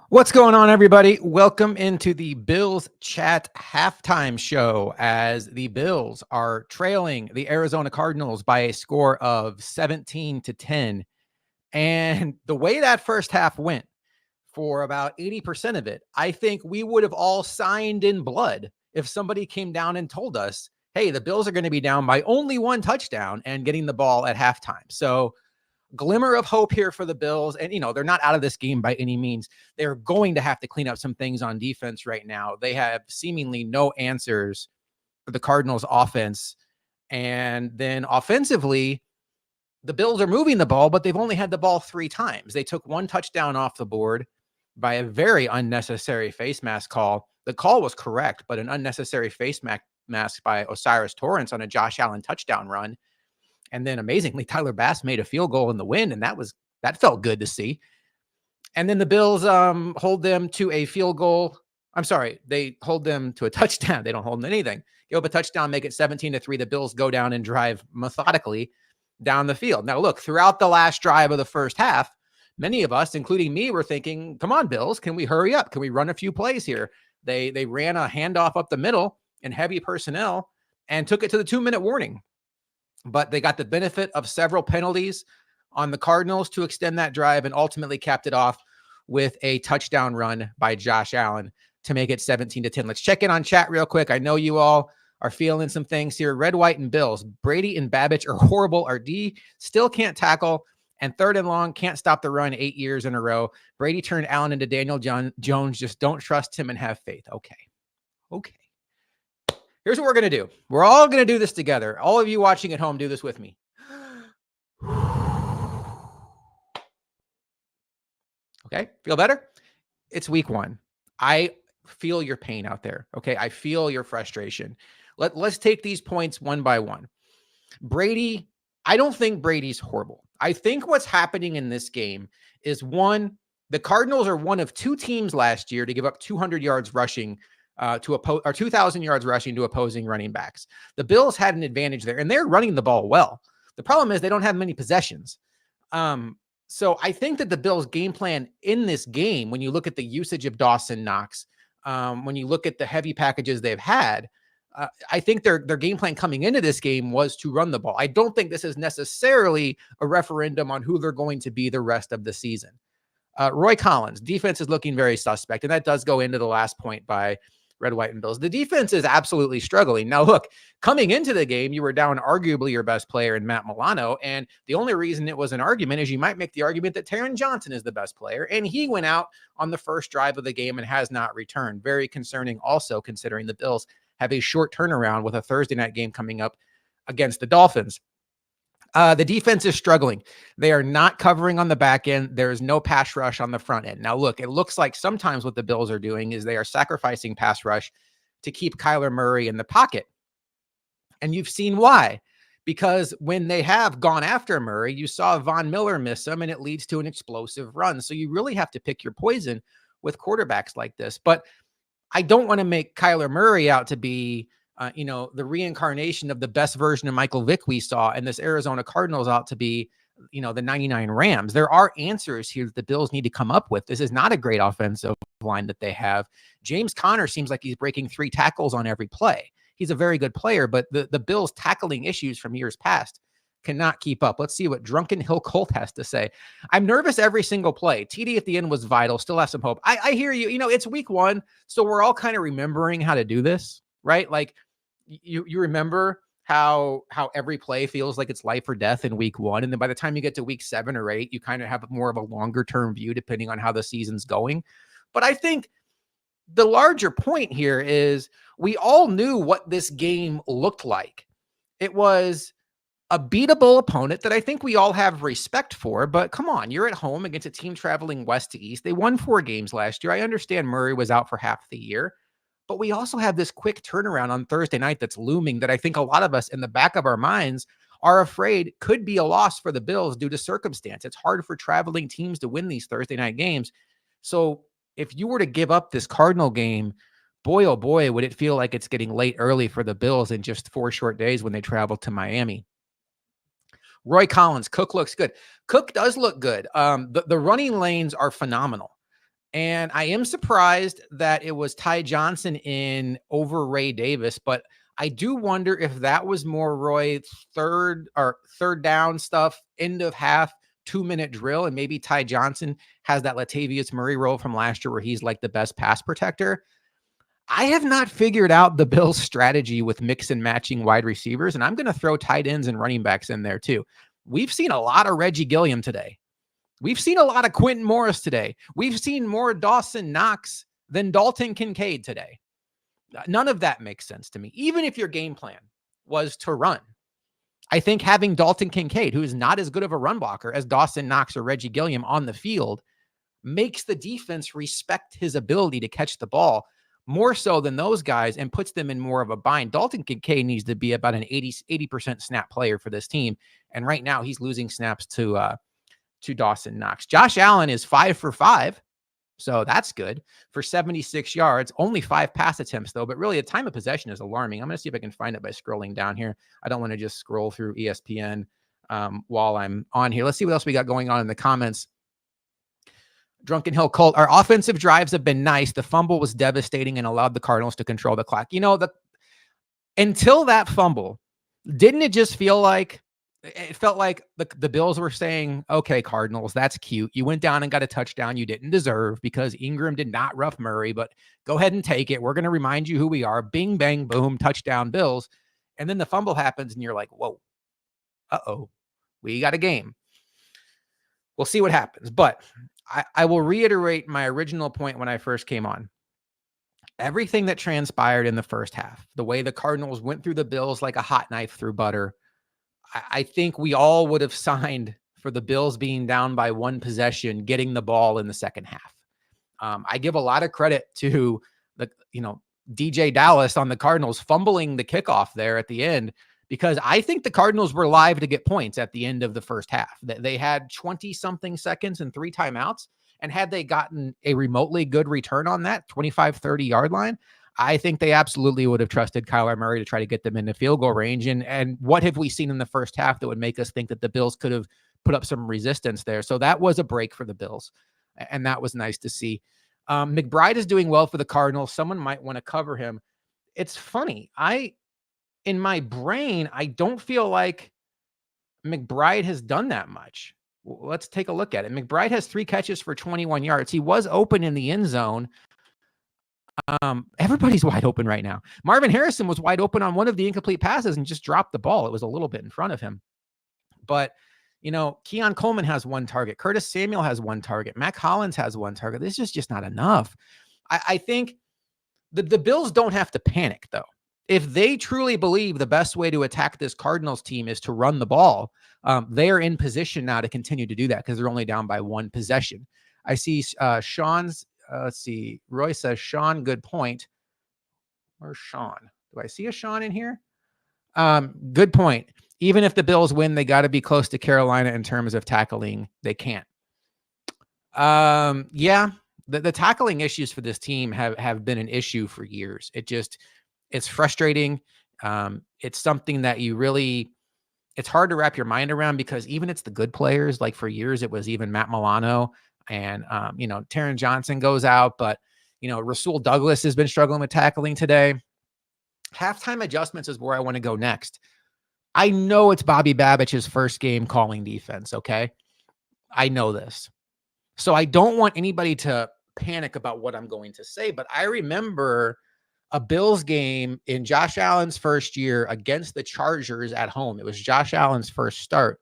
What's going on, everybody? Welcome into the Bills Chat halftime show as the Bills are trailing the Arizona Cardinals by a score of 17-10. And the way that first half went, for about 80% of it, I think we would have all signed in blood if somebody came down and told us, hey, the Bills are going to be down by only one touchdown and getting the ball at halftime. So glimmer of hope here for the Bills. And, they're not out of this game by any means. They're going to have to clean up some things on defense right now. They have seemingly no answers for the Cardinals offense. And then offensively, the Bills are moving the ball, but they've only had the ball 3 times. They took 1 touchdown off the board by a very unnecessary face mask call. The call was correct, but an unnecessary face mask by Osiris Torrance on a Josh Allen touchdown run. And then amazingly, Tyler Bass made a field goal in the win, and that felt good to see. And then the Bills hold them to a field goal. I'm sorry, they hold them to a touchdown. They don't hold them to anything. Give up a touchdown, make it 17-3. The Bills go down and drive methodically down the field. Now, look, throughout the last drive of the first half, many of us, including me, were thinking, come on, Bills, can we hurry up? Can we run a few plays here? They ran a handoff up the middle in heavy personnel and took it to the 2-minute warning. But they got the benefit of several penalties on the Cardinals to extend that drive and ultimately capped it off with a touchdown run by Josh Allen to make it 17-10. Let's check in on chat real quick. I know you all are feeling some things here. Red, White, and Bills. Brady and Babbage are horrible. Our D still can't tackle. And 3rd and long, can't stop the run 8 years in a row. Brady turned Allen into Daniel Jones. Just don't trust him and have faith. Okay. Here's what we're going to do. We're all going to do this together. All of you watching at home, do this with me. Okay, feel better? It's week 1. I feel your pain out there. Okay, I feel your frustration. Let's take these points one by one. Brady, I don't think Brady's horrible. I think what's happening in this game is, one, the Cardinals are one of 2 teams last year to give up 200 yards rushing or 2,000 yards rushing to opposing running backs. The Bills had an advantage there, and they're running the ball well. The problem is they don't have many possessions. So I think that the Bills' game plan in this game, when you look at the usage of Dawson Knox, when you look at the heavy packages they've had, I think their game plan coming into this game was to run the ball. I don't think this is necessarily a referendum on who they're going to be the rest of the season. Roy Collins, defense is looking very suspect, and that does go into the last point by Red, White, and Bills. The defense is absolutely struggling. Now, look, coming into the game, you were down arguably your best player in Matt Milano, and the only reason it was an argument is you might make the argument that Taron Johnson is the best player, and he went out on the first drive of the game and has not returned. Very concerning also, considering the Bills have a short turnaround with a Thursday night game coming up against the Dolphins. The defense is struggling. They are not covering on the back end. There is no pass rush on the front end. Now, look, it looks like sometimes what the Bills are doing is they are sacrificing pass rush to keep Kyler Murray in the pocket. And you've seen why. Because when they have gone after Murray, you saw Von Miller miss him, and it leads to an explosive run. So you really have to pick your poison with quarterbacks like this. But I don't want to make Kyler Murray out to be the reincarnation of the best version of Michael Vick we saw, and this Arizona Cardinals out to be, the 99 Rams. There are answers here that the Bills need to come up with. This is not a great offensive line that they have. James Conner seems like he's breaking 3 tackles on every play. He's a very good player, but the Bills' tackling issues from years past cannot keep up. Let's see what Drunken Hill Colt has to say. I'm nervous every single play. TD at the end was vital. Still have some hope. I hear you. It's week 1, so we're all kind of remembering how to do this, right? Like, you remember how every play feels like it's life or death in week 1. And then by the time you get to week 7 or 8, you kind of have more of a longer term view depending on how the season's going. But I think the larger point here is we all knew what this game looked like. It was a beatable opponent that I think we all have respect for, but come on, you're at home against a team traveling west to east. They won 4 games last year. I understand Murray was out for half the year. But we also have this quick turnaround on Thursday night that's looming that I think a lot of us in the back of our minds are afraid could be a loss for the Bills due to circumstance. It's hard for traveling teams to win these Thursday night games. So if you were to give up this Cardinal game, boy, oh boy, would it feel like it's getting late early for the Bills in just 4 short days when they travel to Miami. Roy Collins, Cook looks good. Cook does look good. The running lanes are phenomenal. And I am surprised that it was Ty Johnson in over Ray Davis, but I do wonder if that was more Roy third down stuff, end of half, 2-minute drill, and maybe Ty Johnson has that Latavius Murray role from last year where he's like the best pass protector. I have not figured out the Bills' strategy with mix and matching wide receivers, and I'm going to throw tight ends and running backs in there too. We've seen a lot of Reggie Gilliam today. We've seen a lot of Quentin Morris today. We've seen more Dawson Knox than Dalton Kincaid today. None of that makes sense to me. Even if your game plan was to run, I think having Dalton Kincaid, who is not as good of a run blocker as Dawson Knox or Reggie Gilliam on the field, makes the defense respect his ability to catch the ball more so than those guys and puts them in more of a bind. Dalton Kincaid needs to be about an 80% snap player for this team. And right now he's losing snaps to Dawson Knox. Josh Allen is 5 for 5. So that's good for 76 yards, only 5 pass attempts though, but really the time of possession is alarming. I'm going to see if I can find it by scrolling down here. I don't want to just scroll through ESPN while I'm on here. Let's see what else we got going on in the comments. Drunken Hill Colt, our offensive drives have been nice. The fumble was devastating and allowed the Cardinals to control the clock. Until that fumble, didn't it just feel like it felt like the Bills were saying, okay, Cardinals, that's cute. You went down and got a touchdown you didn't deserve because Ingram did not rough Murray, but go ahead and take it. We're going to remind you who we are. Bing, bang, boom, touchdown Bills. And then the fumble happens and you're like, whoa, uh-oh, we got a game. We'll see what happens. But I will reiterate my original point when I first came on. Everything that transpired in the first half, the way the Cardinals went through the Bills like a hot knife through butter, I think we all would have signed for the Bills being down by one possession, getting the ball in the second half. I give a lot of credit to DJ Dallas on the Cardinals fumbling the kickoff there at the end, because I think the Cardinals were live to get points at the end of the first half. They had 20 something seconds and 3 timeouts. And had they gotten a remotely good return on that 25, 30 yard line, I think they absolutely would have trusted Kyler Murray to try to get them into field goal range. And what have we seen in the first half that would make us think that the Bills could have put up some resistance there? So that was a break for the Bills. And that was nice to see. McBride is doing well for the Cardinals. Someone might want to cover him. It's funny. In my brain, I don't feel like McBride has done that much. Let's take a look at it. McBride has 3 catches for 21 yards. He was open in the end zone. Everybody's wide open right now. Marvin Harrison was wide open on one of the incomplete passes and just dropped the ball. It was a little bit in front of him. But, Keon Coleman has 1 target. Curtis Samuel has 1 target. Mac Hollins has 1 target. This is just not enough. I think the Bills don't have to panic, though. If they truly believe the best way to attack this Cardinals team is to run the ball, they are in position now to continue to do that because they're only down by 1 possession. I see Sean's, let's see, Roy says, Sean, good point. Where's Sean? Do I see a Sean in here? Good point. Even if the Bills win, they got to be close to Carolina in terms of tackling. They can't. Yeah, the tackling issues for this team have been an issue for years. It's frustrating. It's something that it's hard to wrap your mind around because even it's the good players, like for years, it was even Matt Milano and, Taron Johnson goes out, but, Rasul Douglas has been struggling with tackling today. Halftime adjustments is where I want to go next. I know it's Bobby Babbich's first game calling defense. Okay. I know this. So I don't want anybody to panic about what I'm going to say, but I remember a Bills game in Josh Allen's first year against the Chargers at home. It was Josh Allen's first start.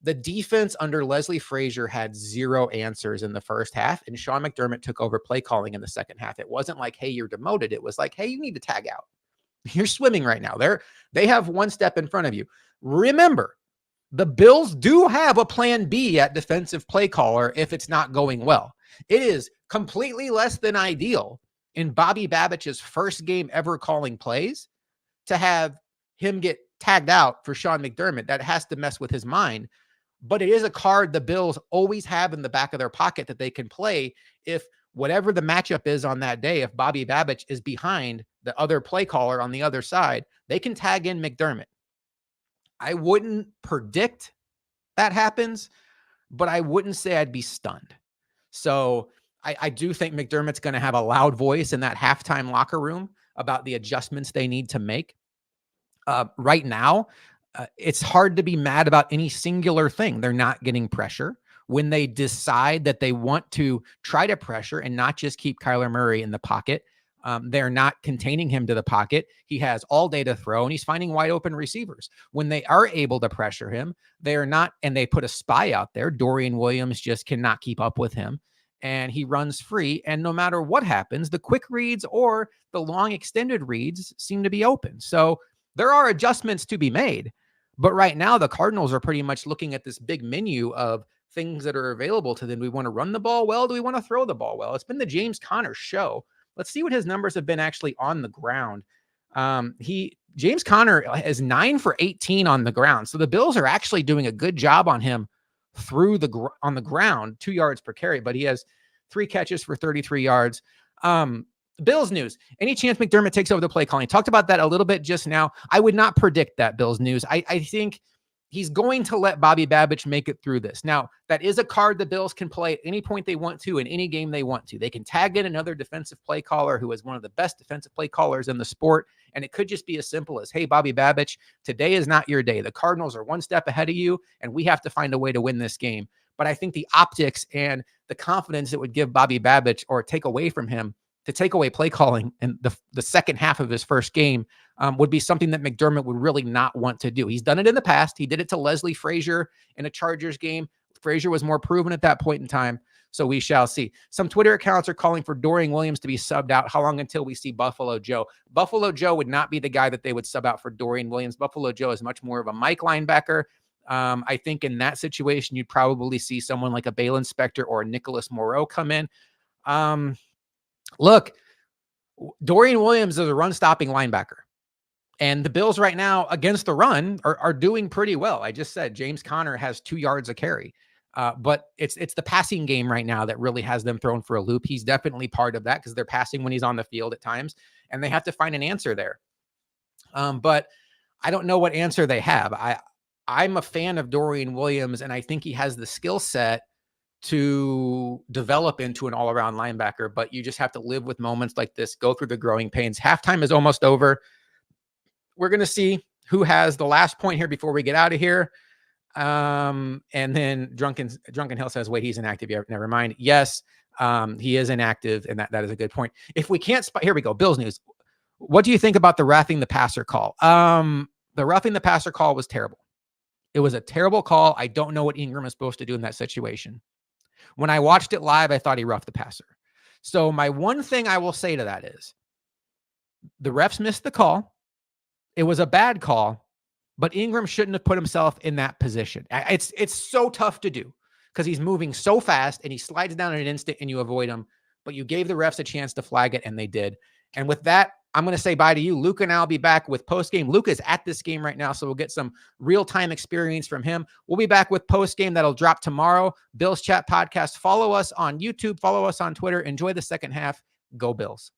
The defense under Leslie Frazier had 0 answers in the first half, and Sean McDermott took over play calling in the second half. It wasn't like, hey, you're demoted. It was like, hey, you need to tag out. You're swimming right now. They have 1 step in front of you. Remember, the Bills do have a plan B at defensive play caller if it's not going well. It is completely less than ideal in Bobby Babbich's first game ever calling plays to have him get tagged out for Sean McDermott. That has to mess with his mind. But it is a card the Bills always have in the back of their pocket that they can play if whatever the matchup is on that day, if Bobby Babich is behind the other play caller on the other side, they can tag in McDermott. I wouldn't predict that happens, but I wouldn't say I'd be stunned. So I do think McDermott's going to have a loud voice in that halftime locker room about the adjustments they need to make. Right now, it's hard to be mad about any singular thing. They're not getting pressure. When they decide that they want to try to pressure and not just keep Kyler Murray in the pocket, they're not containing him to the pocket. He has all day to throw, and he's finding wide open receivers. When they are able to pressure him, they are not, and they put a spy out there. Dorian Williams just cannot keep up with him, and he runs free. And no matter what happens, the quick reads or the long extended reads seem to be open. So there are adjustments to be made. But right now, the Cardinals are pretty much looking at this big menu of things that are available to them. Do we want to run the ball well? Do we want to throw the ball well? It's been the James Conner show. Let's see what his numbers have been actually on the ground. James Conner is 9 for 18 on the ground. So the Bills are actually doing a good job on him on the ground, 2 yards per carry, but he has 3 catches for 33 yards. Bills news. Any chance McDermott takes over the play calling? Talked about that a little bit just now. I would not predict that, Bills news. I think he's going to let Bobby Babich make it through this. Now, that is a card the Bills can play at any point they want to in any game they want to. They can tag in another defensive play caller who is one of the best defensive play callers in the sport, and it could just be as simple as, hey, Bobby Babich, today is not your day. The Cardinals are one step ahead of you, and we have to find a way to win this game. But I think the optics and the confidence it would give Bobby Babich or take away from him to take away play calling in the second half of his first game would be something that McDermott would really not want to do. He's done it in the past. He did it to Leslie Frazier in a Chargers game. Frazier was more proven at that point in time, so we shall see. Some Twitter accounts are calling for Dorian Williams to be subbed out. How long until we see Buffalo Joe? Buffalo Joe would not be the guy that they would sub out for Dorian Williams. Buffalo Joe is much more of a Mike linebacker. I think in that situation, you'd probably see someone like a Balin Spector or a Nicholas Moreau come in. Look, Dorian Williams is a run-stopping linebacker. And the Bills right now against the run are doing pretty well. I just said James Conner has 2 yards a carry. But it's the passing game right now that really has them thrown for a loop. He's definitely part of that because they're passing when he's on the field at times, and they have to find an answer there. But I don't know what answer they have. I'm a fan of Dorian Williams, and I think he has the skill set to develop into an all-around linebacker, but you just have to live with moments like this, go through the growing pains. Halftime is almost over. We're going to see who has the last point here before we get out of here. And then Drunken Hill says, wait, he's inactive. Yeah, never mind. Yes, he is inactive, and that is a good point. If we can't here we go. Bills news. What do you think about the roughing the passer call? The roughing the passer call was terrible. It was a terrible call. I don't know what Ingram is supposed to do in that situation. When I watched it live, I thought he roughed the passer. So my one thing I will say to that is the refs missed the call. It was a bad call, but Ingram shouldn't have put himself in that position. It's so tough to do because he's moving so fast and he slides down in an instant and you avoid him, but you gave the refs a chance to flag it and they did. And with that, I'm going to say bye to you. Luke and I will be back with post-game. Luke is at this game right now, so we'll get some real-time experience from him. We'll be back with post-game. That'll drop tomorrow. Bills Chat Podcast. Follow us on YouTube. Follow us on Twitter. Enjoy the second half. Go Bills.